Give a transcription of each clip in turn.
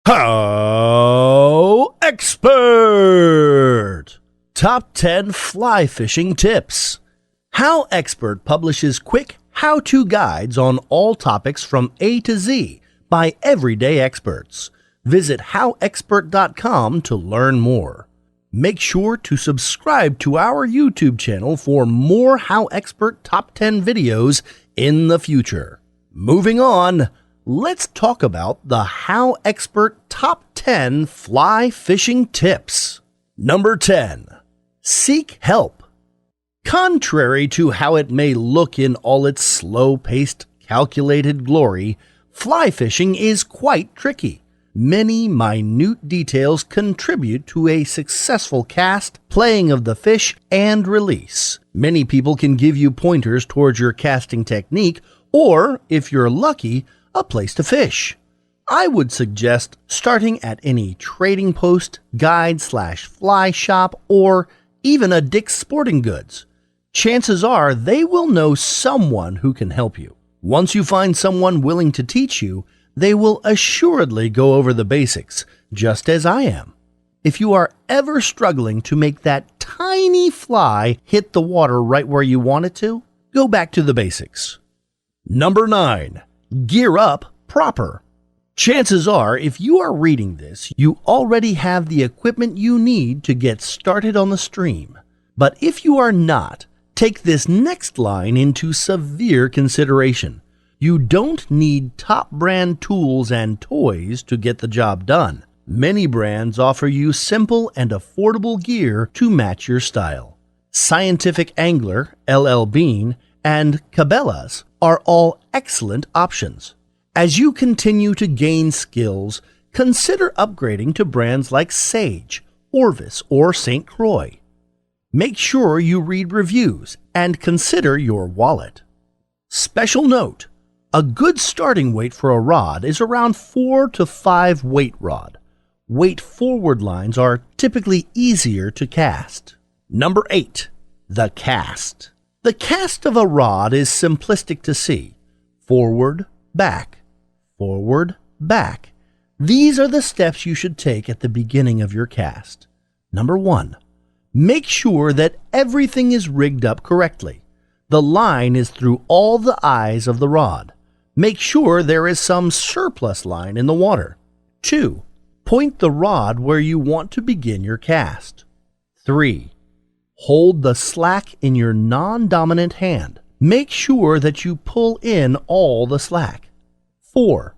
HowExpert! Top 10 Fly Fishing Tips. HowExpert publishes quick how-to guides on all topics from A to Z by everyday experts. Visit HowExpert.com to learn more. Make sure to subscribe to our YouTube channel for more HowExpert Top 10 videos in the future. Moving on, let's talk about the HowExpert Top 10 Fly Fishing Tips. Number 10. Seek help. Contrary to how it may look in all its slow-paced, calculated glory, fly fishing is quite tricky. Many minute details contribute to a successful cast, playing of the fish, and release. Many people can give you pointers towards your casting technique, or, if you're lucky, a place to fish. I would suggest starting at any trading post, guide/fly shop, or even a Dick's Sporting Goods. Chances are they will know someone who can help you. Once you find someone willing to teach you, they will assuredly go over the basics, just as I am. If you are ever struggling to make that tiny fly hit the water right where you want it to, go back to the basics. Number 9. Gear up proper. Chances are, if you are reading this, you already have the equipment you need to get started on the stream. But if you are not, take this next line into severe consideration. You don't need top brand tools and toys to get the job done. Many brands offer you simple and affordable gear to match your style. Scientific Angler, LL Bean, and Cabela's are all excellent options. As you continue to gain skills, consider upgrading to brands like Sage, Orvis, or St. Croix. Make sure you read reviews and consider your wallet. Special note: a good starting weight for a rod is around 4 to 5 weight rod. Weight forward lines are typically easier to cast. Number 8. The cast. The cast of a rod is simplistic to see. Forward, back, forward, back. These are the steps you should take at the beginning of your cast. Number 1. Make sure that everything is rigged up correctly. The line is through all the eyes of the rod. Make sure there is some surplus line in the water. 2. Point the rod where you want to begin your cast. 3. Hold the slack in your non-dominant hand. Make sure that you pull in all the slack. 4.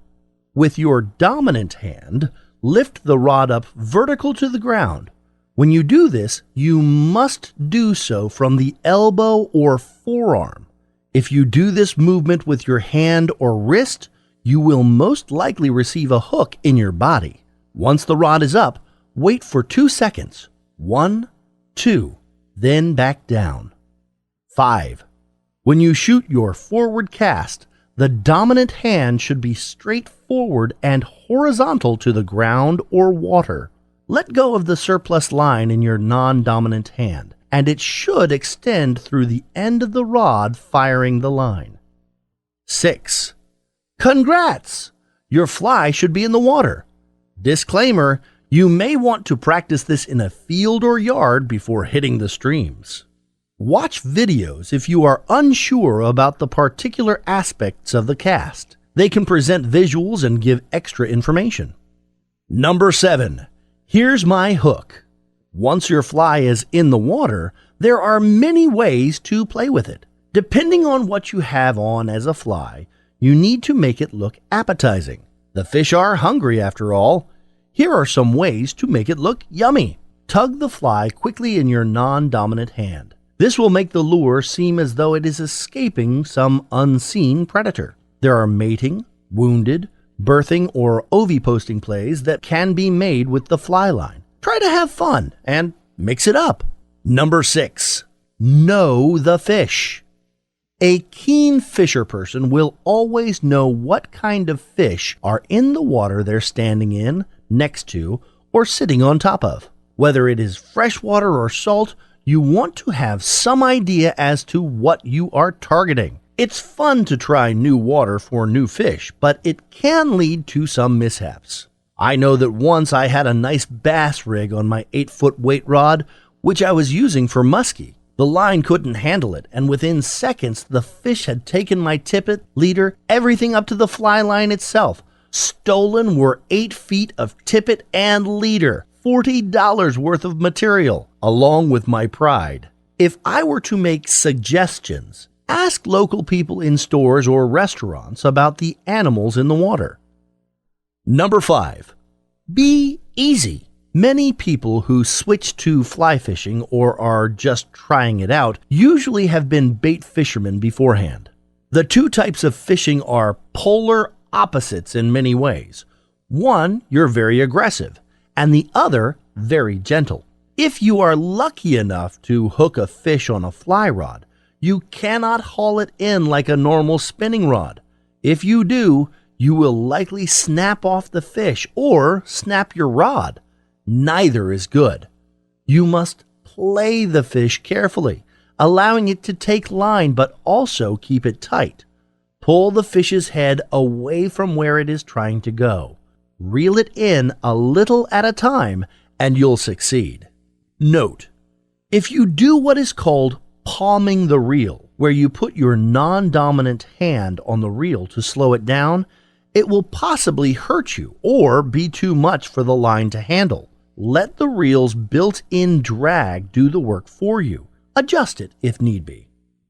With your dominant hand, lift the rod up vertical to the ground. When you do this, you must do so from the elbow or forearm. If you do this movement with your hand or wrist, you will most likely receive a hook in your body. Once the rod is up, wait for 2 seconds. 1, 2, then back down. 5. When you shoot your forward cast, the dominant hand should be straight forward and horizontal to the ground or water. Let go of the surplus line in your non-dominant hand, and it should extend through the end of the rod firing the line. 6. Congrats! Your fly should be in the water. Disclaimer: you may want to practice this in a field or yard before hitting the streams. Watch videos if you are unsure about the particular aspects of the cast. They can present visuals and give extra information. Number 7. Here's my hook. Once your fly is in the water, there are many ways to play with it. Depending on what you have on as a fly, you need to make it look appetizing. The fish are hungry after all. Here are some ways to make it look yummy. Tug the fly quickly in your non-dominant hand. This will make the lure seem as though it is escaping some unseen predator. There are mating, wounded, birthing, or oviposting plays that can be made with the fly line. Try to have fun and mix it up. Number 6. Know the fish. A keen fisher person will always know what kind of fish are in the water they're standing in, next to, or sitting on top of. Whether it is freshwater or salt, you want to have some idea as to what you are targeting. It's fun to try new water for new fish, but it can lead to some mishaps. I know that once I had a nice bass rig on my 8-foot weight rod, which I was using for muskie. The line couldn't handle it, and within seconds, the fish had taken my tippet, leader, everything up to the fly line itself. Stolen were 8 feet of tippet and leader, $40 worth of material, along with my pride. If I were to make suggestions, ask local people in stores or restaurants about the animals in the water. Number 5. Be easy. Many people who switch to fly fishing or are just trying it out usually have been bait fishermen beforehand. The two types of fishing are polar opposites in many ways. One, you're very aggressive, and the other, very gentle. If you are lucky enough to hook a fish on a fly rod, you cannot haul it in like a normal spinning rod. If you do, you will likely snap off the fish or snap your rod. Neither is good. You must play the fish carefully, allowing it to take line but also keep it tight. Pull the fish's head away from where it is trying to go. Reel it in a little at a time and you'll succeed. Note: if you do what is called palming the reel, where you put your non-dominant hand on the reel to slow it down, it will possibly hurt you or be too much for the line to handle. Let the reel's built-in drag do the work for you. Adjust it if need be.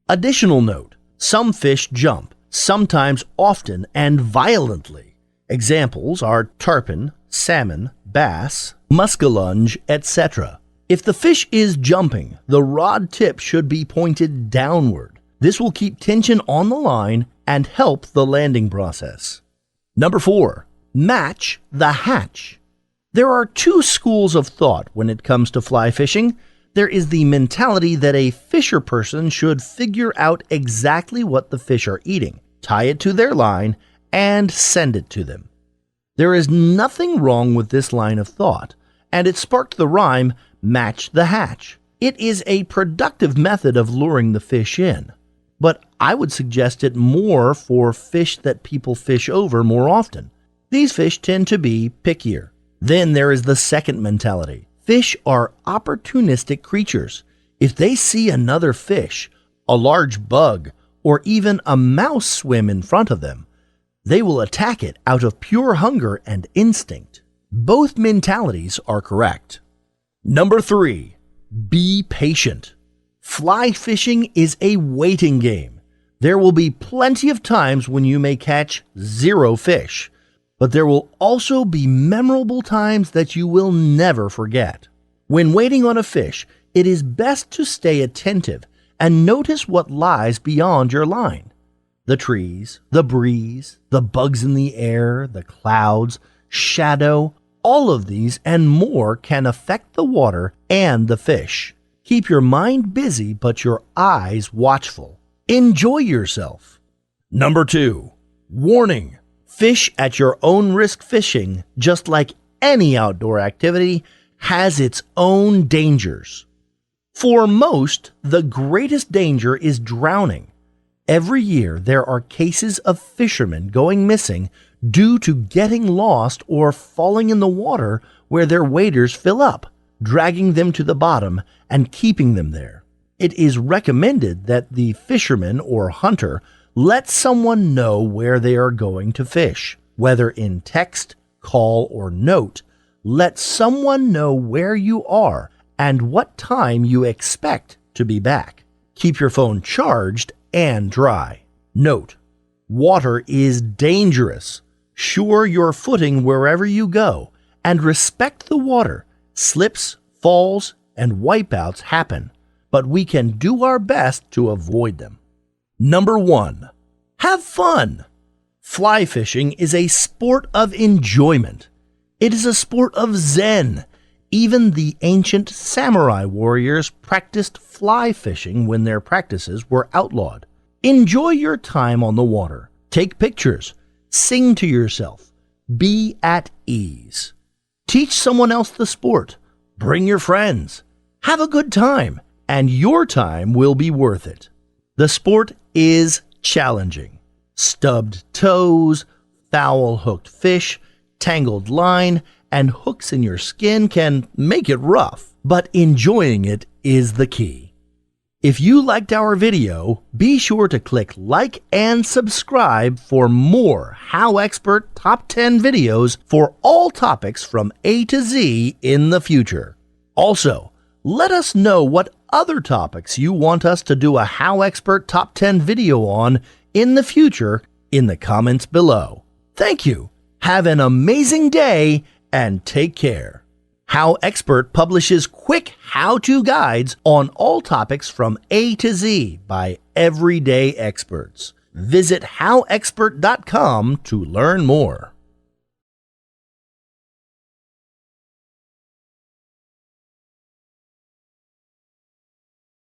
Additional note: some fish jump, sometimes often and violently. Examples are tarpon, salmon, bass, muskellunge, etc. If the fish is jumping, the rod tip should be pointed downward. This will keep tension on the line and help the landing process. Number 4. Match the hatch. There are two schools of thought when it comes to fly fishing. There is the mentality that a fisher person should figure out exactly what the fish are eating, tie it to their line, and send it to them. There is nothing wrong with this line of thought, and it sparked the rhyme, match the hatch. It is a productive method of luring the fish in, but I would suggest it more for fish that people fish over more often. These fish tend to be pickier. Then there is the second mentality. Fish are opportunistic creatures. If they see another fish, a large bug, or even a mouse swim in front of them, they will attack it out of pure hunger and instinct. Both mentalities are correct. Number 3. Be patient. Fly fishing is a waiting game. There will be plenty of times when you may catch 0 fish, but there will also be memorable times that you will never forget. When waiting on a fish, it is best to stay attentive and notice what lies beyond your line. The trees, the breeze, the bugs in the air, the clouds, shadow, all of these and more can affect the water and the fish. Keep your mind busy but your eyes watchful. Enjoy yourself. Number 2. Warning: fish at your own risk fishing, just like any outdoor activity, has its own dangers. For most, the greatest danger is drowning. Every year, there are cases of fishermen going missing due to getting lost or falling in the water where their waders fill up, dragging them to the bottom and keeping them there. It is recommended that the fisherman or hunter let someone know where they are going to fish, whether in text, call, or note. Let someone know where you are and what time you expect to be back. Keep your phone charged and dry. Note: water is dangerous. Sure your footing wherever you go and respect the water. Slips, falls, and wipeouts happen, but we can do our best to avoid them. Number 1. Have fun. Fly fishing is a sport of enjoyment. It is a sport of zen. Even the ancient samurai warriors practiced fly fishing when their practices were outlawed. Enjoy your time on the water. Take pictures. Sing to yourself. Be at ease. Teach someone else the sport. Bring your friends. Have a good time, and your time will be worth it. The sport is challenging. Stubbed toes, foul-hooked fish, Tangled line and hooks in your skin can make it rough, but enjoying it is the key. If you liked our video, be sure to click like and subscribe for more HowExpert Top 10 videos for all topics from A to Z in the future. Also, let us know what other topics you want us to do a HowExpert Top 10 video on in the future in the comments below. Thank you. Have an amazing day and take care. HowExpert publishes quick how-to guides on all topics from A to Z by everyday experts. Visit howexpert.com to learn more.